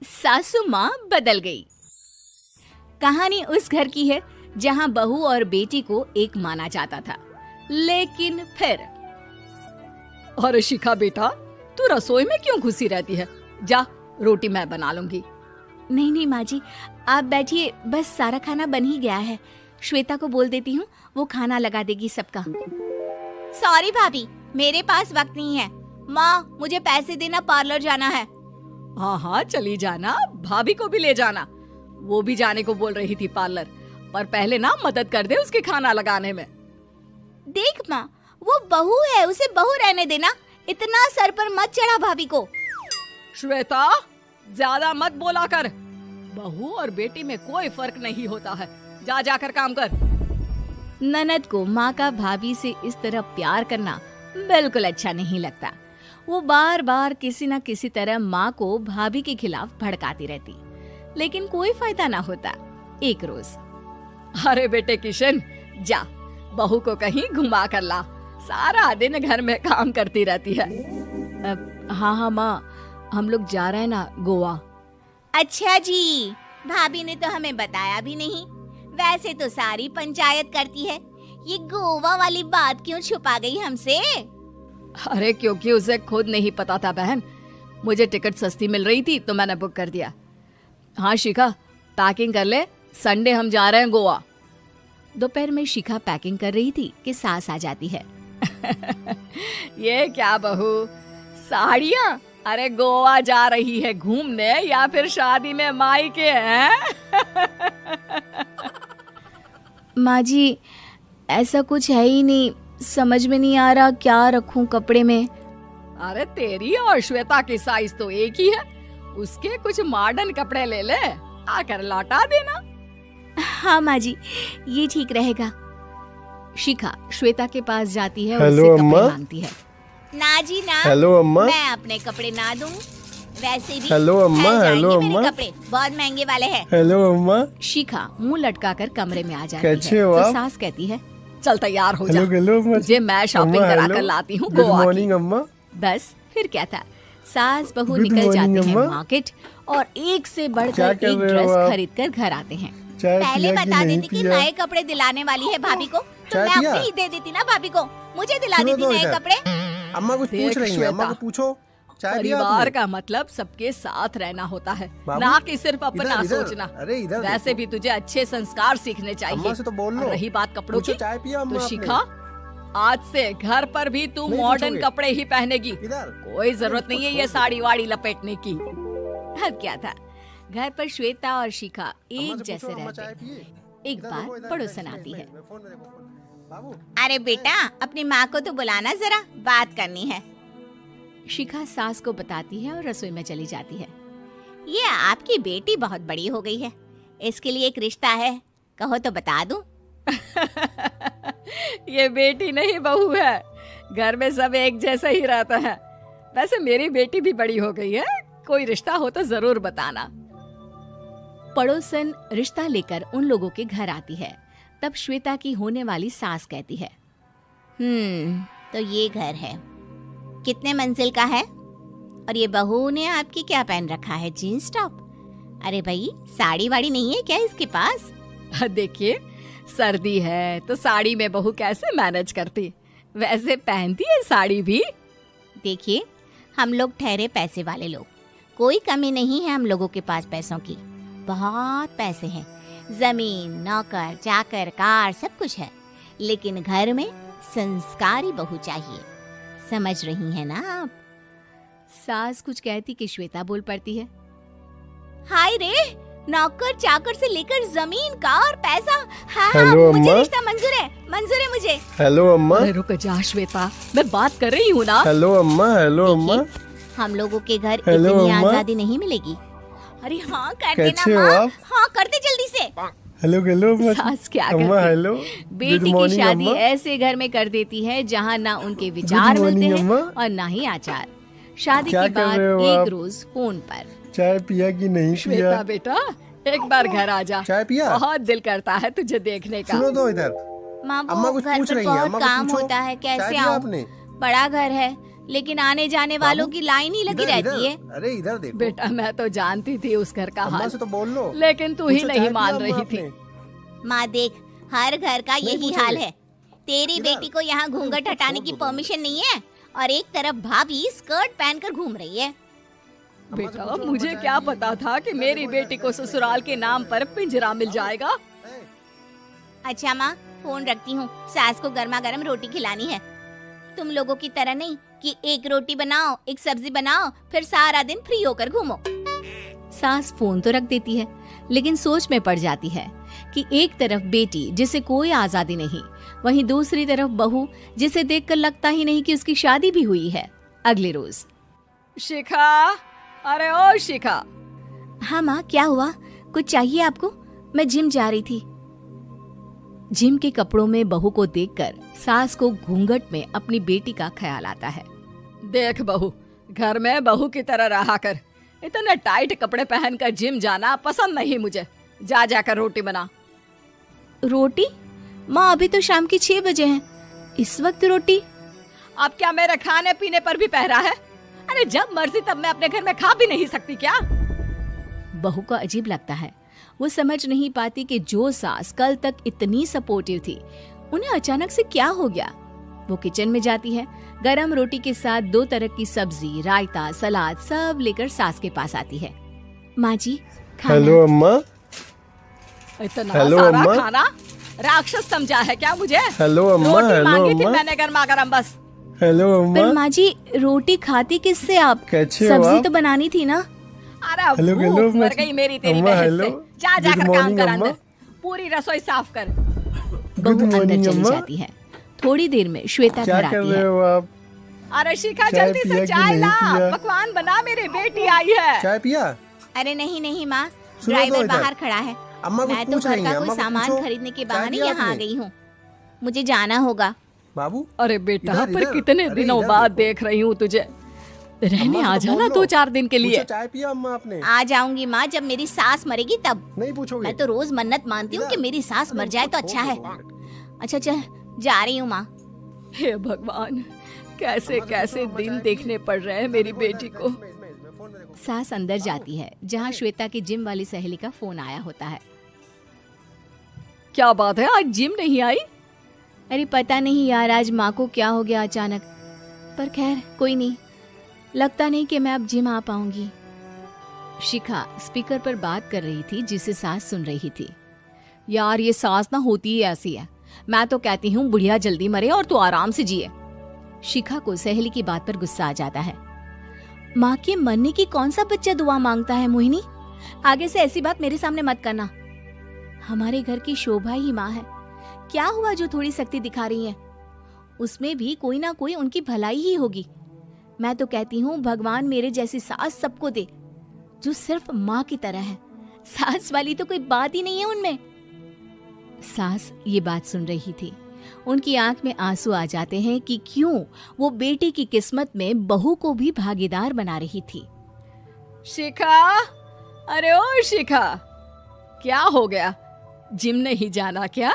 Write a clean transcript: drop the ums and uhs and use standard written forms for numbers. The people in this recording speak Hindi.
सासू माँ बदल गई। कहानी उस घर की है जहाँ बहू और बेटी को एक माना जाता था, लेकिन फिर अरे शिखा बेटा, तू रसोई में क्यों घुसी रहती है? जा, रोटी मैं बना लूंगी। नहीं नहीं माँ जी, आप बैठिए, बस सारा खाना बन ही गया है। श्वेता को बोल देती हूँ, वो खाना लगा देगी सबका। सॉरी भाभी, मेरे पास वक्त नहीं है। माँ, मुझे पैसे देना, पार्लर जाना है। हाँ हाँ चली जाना, भाभी को भी ले जाना। वो भी जाने को बोल रही थी पार्लर, पर पहले ना मदद कर दे उसके खाना लगाने में। देख माँ, वो बहू है, उसे बहू रहने देना, इतना सर पर मत चढ़ा भाभी को। श्वेता, ज्यादा मत बोला कर। बहू और बेटी में कोई फर्क नहीं होता है। जा जाकर काम कर। ननद को माँ का भाभी से इस तरह प्यार करना बिल्कुल अच्छा नहीं लगता। वो बार बार किसी न किसी तरह माँ को भाभी के खिलाफ भड़काती रहती, लेकिन कोई फायदा ना होता। एक रोज, अरे बेटे किशन, जा बहू को कहीं घुमा कर ला, सारा दिन घर में काम करती रहती है। हाँ हाँ माँ, हम लोग जा रहे हैं ना गोवा। अच्छा जी, भाभी ने तो हमें बताया भी नहीं। वैसे तो सारी पंचायत करती है, ये गोवा वाली बात क्यों छुपा गई हमसे? अरे क्योंकि उसे खुद नहीं पता था बहन। मुझे टिकट सस्ती मिल रही थी तो मैंने बुक कर दिया। हाँ शिखा, पैकिंग कर ले, संडे हम जा रहे हैं गोवा। दोपहर में शिखा पैकिंग कर रही थी कि सास आ जाती है। ये क्या बहू, साड़ियाँ? अरे गोवा जा रही है घूमने या फिर शादी में मायके हैं? माँ जी, ऐसा कुछ है ही नहीं, समझ में नहीं आ रहा क्या रखूं कपड़े में। अरे तेरी और श्वेता की साइज तो एक ही है, उसके कुछ मॉडर्न कपड़े ले ले, आकर लौटा देना। हाँ माँ जी, ये ठीक रहेगा। शिखा श्वेता के पास जाती है और हेलो उससे कपड़े अम्मा। मांगती है। ना जी ना, हेलो अम्मा। मैं अपने कपड़े ना दूं। वैसे भी हेलो अम्मा, फैल जाएंगे हेलो मेरे अम्मा। कपड़े बहुत महंगे वाले हैं। हेलो अम्मा। शिखा मुंह लटकाकर कमरे में आ जाती कैसे है हो तो आप? सास कहती है, चल तैयार हो जा, हेलो हेलो अम्मा। तुझे मैं शॉपिंग अम्मा, करा हेलो। कर लाती हूँ गुड गोवा की। मॉर्निंग अम्मा। बस फिर क्या था, सास बहू Good निकल morning, जाते हैं अम्मा। मार्केट और एक से क्या बढ़कर कर एक रहे हो ड्रेस आप? खरीद कर घर आते हैं। चाय पहले पिया कि बता नहीं देती कि पिया? नए कपड़े दिलाने वाली है भाभी को, तो चाय मैं पिया? अपने ही दे देती ना भाभी को, मुझे दिला सुनो देती तो नए इधर। कपड़े। अम्मा कुछ देख पूछ रही हैं, अम्मा श्वेता, को पूछो। चाय पिया परिवार आपने? का मतलब सबके साथ रहना होता है, बाबू, ना कि सिर्फ अपना इधर, इधर। सोचना। अरे इधर वैसे देखो। भी तुझे अच्छे संस्कार सीखने चाहिए। अम्मा से तो बोल लो। और रही बात कपड़ों पूछो की, चाय पिया अम्मा तो आपने? शिखा, आज से घर पर भी तू नहीं मॉडर्न पूछोगे? कपड़े ही पहनेगी। इधर। कोई जरूरत नहीं है ये साड़ी वाड़ी लपेटने की। अब क्या था, घर पर श्वेता और शिखा अम्मा एक से जैसे पूछो, अम्मा रहते चाय हैं। पिए? एक इधर बार देखो, इधर, पड़ोसन इधर, आती इधर, है। इधर, फोन में देखो, फोन में। बाबू, अरे बेटा, अपनी माँ को तो बुलाना जरा, बात करनी है। शिखा सास को बताती है और रसोई में चली जाती है। ये आपकी बेटी बहुत बड़ी हो गई है, इसके लिए एक रिश्ता है, कहो तो बता दूं। ये बेटी नहीं बहू है, घर में सब एक जैसा ही रहता है। वैसे मेरी बेटी भी बड़ी हो गई है, कोई रिश्ता हो तो जरूर बताना। पड़ोसन रिश्ता लेकर उन लोगों के घर आती है। तब श्वेता की होने वाली सास कहती है, तो ये घर है, कितने मंजिल का है? और ये बहू ने आपकी क्या पहन रखा है, जीन्स टॉप? अरे भाई, साड़ी वाड़ी नहीं है क्या इसके पास? देखिए, सर्दी है तो साड़ी में बहू कैसे मैनेज करती, वैसे पहनती है साड़ी भी। देखिए, हम लोग ठहरे पैसे वाले लोग, कोई कमी नहीं है हम लोगों के पास पैसों की, बहुत पैसे हैं, जमीन, नौकर चाकर, कार, सब कुछ है, लेकिन घर में संस्कारी बहू चाहिए, समझ रही हैं ना आप? सास कुछ कहती कि श्वेता बोल पड़ती है, हाय रे, नौकर चाकर से लेकर जमीन, कार, पैसा, हाँ हेलो मुझे अम्मा। रिश्ता मंजूर है मुझे। हेलो अम्मा। अरे रुक जा श्वेता, मैं बात कर रही हूँ ना। हेलो अम्मा। हेलो अम्मा। देखिए, हम लोगों के घर हेलो इतनी अम्मा। आजादी नहीं मिलेगी। अरे हाँ कर कैसे देना हो माँ, आप? हाँ कर दे जल्दी से। हेलो हेलो अम्मा। सास क्या अम्मा करती, हेलो। बेटी गुड की मॉर्निंग शादी अम्मा। ऐसे घर में कर देती है जहाँ ना उनके विचार Good मिलते morning, हैं अम्मा। और ना ही आचार। शादी क्या के कर बाद रहे हो एक आप? रोज फोन पर, चाय पिया कि नहीं श्वेता पिया? बेटा, एक बार घर आ जा, चाय पिया? बहुत दिल करता है तुझे देखने का। सुनो तो इधर। माँ अम्मा वो कुछ घर पूछ पर रही हैं, बहुत अम्मा को काम पूछो। होता है, चाय कैसे पिया आऊँ? आपने? बड़ा घर है लेकिन आने जाने वालों की लाइन ही लगी रहती है। अरे इधर देखो बेटा मैं तो जानती थी उस घर का अम्मा हाल, से तो बोल लो। लेकिन तू ही पूछो, नहीं चाय मान पिया रही अम्मा थी। आपने? माँ देख, हर घर का यही पूछोगे? हाल है। तेरी इधर। बेटी को यहाँ घूंघट हटाने की परमिशन नहीं है और एक तरफ भाभी स्कर्ट पहनकर घूम रही है। बेटा मुझे क्या पता था कि मेरी बेटी को ससुराल के नाम पर पिंजरा मिल जाएगा। अच्छा माँ, फोन रखती हूँ, सास को गर्मा गर्म रोटी खिलानी है। तुम लोगों की तरह नहीं कि एक रोटी बनाओ, एक सब्जी बनाओ, फिर सारा दिन फ्री होकर घूमो। सास फोन तो रख देती है, लेकिन सोच में पड़ जाती है कि एक तरफ बेटी जिसे कोई आजादी नहीं, वहीं दूसरी तरफ बहू जिसे देखकर लगता ही नहीं कि उसकी शादी भी हुई है। अगले रोज। शिखा, अरे ओ शिखा। हाँ माँ, क्या हुआ? कुछ चाहिए आपको? मैं जिम जा रही थी। जिम के कपड़ों में बहू को देखकर सास को घूंघट में अपनी बेटी का ख्याल आता है। देख बहू, घर में बहू की तरह रहा कर। इतने टाइट कपड़े पहनकर जिम जाना पसंद नहीं मुझे। जा जाकर रोटी बना। रोटी? माँ अभी तो शाम के 6 बजे हैं, इस वक्त रोटी? अब क्या मेरे खाने पीने पर भी पहरा है? अरे जब मर्जी तब मैं अपने घर में खा भी नहीं सकती क्या? बहू को अजीब लगता है। वो समझ नहीं पाती कि जो सास कल तक इतनी सपोर्टिव थी, उन्हें अचानक से क्या हो गया। वो किचन में जाती है, गरम रोटी के साथ 2 तरह की सब्जी, रायता, सलाद सब लेकर सास के पास आती है। माँ जी, खाना। हेलो अम्मा। इतना हेलो सारा अम्मा। खाना? राक्षस समझा है क्या मुझे? हेलो अम्मा। रोटी हेलो मांगी थी अम्मा। मैंने गर्मा गर्म बस। हेलो पर अम्मा। माँ जी, रोटी खाती किससे आप? कैसे हो सब्जी आप? तो बनानी थी ना। अरे हेलो, भूख हेलो, मर गई मेरी तेरी अम्मा, बहन हेलो। से। जा गुड जाकर काम मॉर्निंग, कर अम्मा। अंदर, पूरी रसोई साफ कर। बहू गुड अंदर मॉर्निंग चली अम्मा। जाती है। थोड़ी देर में श्वेता क्या घर कर आती रहे है। हो आप? अरे शिखा चाय जल्दी पिया से कि चाय नहीं ला, पिया? पकवान बना, मेरी बेटी आई है। चाय पिया? अरे नहीं नहीं माँ, सुनो तो ड्राइवर इधर। बाहर खड़ा है। अम्मा कुछ मैं तो पूछ घर रही का हैं, कोई अम्मा को सामान पूछो। खरीदने के चाय बहाने पिया यहाँ आ आपने? गई हूँ। मुझे जाना होगा। बाबू अरे बेटा, इधर, पर इधर। कितने अरे दिनों इधर बाद देखो। देख रही हूँ तुझे। रहने अम्मा आ से तो जाना बोल लो। 2-4 दिन के लिए। पूछो, चाय पिया अम्मा आपने? आ जाऊंगी माँ, जब मेरी सास मरेगी तब। नहीं पूछोगे? मैं तो रोज मन्नत मानती हूँ कि इधर। मेरी सास मर अरे जाए तो उसको अच्छा छोड़ है। दो 2 मिनट। अच्छा चल, जा रही हूँ माँ। हे भगवान, कैसे अम्मा से कैसे पूछो, अम्मा दिन चाय देखने पी? पड़ रहे हैं मेरी बेटी को। इसमें, फोन में देखो। सास अंदर जाती है, जहाँ श्वेता की जिम वाली सहेली का फोन आया होता है। क्या बात है, आज जिम नहीं आई? अरे पता नहीं यार, आज माँ को क्या हो गया अचानक। पर खैर कोई नहीं, लगता नहीं कि मैं अब जिम आ पाऊंगी। शिखा स्पीकर पर बात कर रही थी, जिसे सास सुन रही थी। यार ये सास ना होती ही ऐसी है। मैं तो कहती हूँ बुढ़िया जल्दी मरे और तू आराम से जिए। शिखा को सहेली की बात पर गुस्सा आ जाता है। माँ के मरने की कौन सा बच्चा दुआ मांगता है मोहिनी? आगे से ऐसी बात मेरे सामने मत करना। हमारे घर की शोभा ही माँ है। क्या हुआ जो थोड़ी सख्ती दिखा रही है? उसमें भी कोई ना कोई उनकी भलाई ही होगी। मैं तो कहती हूँ भगवान मेरे जैसी सास सबको दे, जो सिर्फ माँ की तरह है। सास वाली तो कोई बात ही नहीं है उनमें। सास ये बात सुन रही थी। उनकी आंख में आंसू आ जाते हैं कि क्यों वो बेटी की किस्मत में बहू को भी भागीदार बना रही थी। शिखा, अरे ओ शिखा, क्या हो गया? जिम नहीं जाना क्या?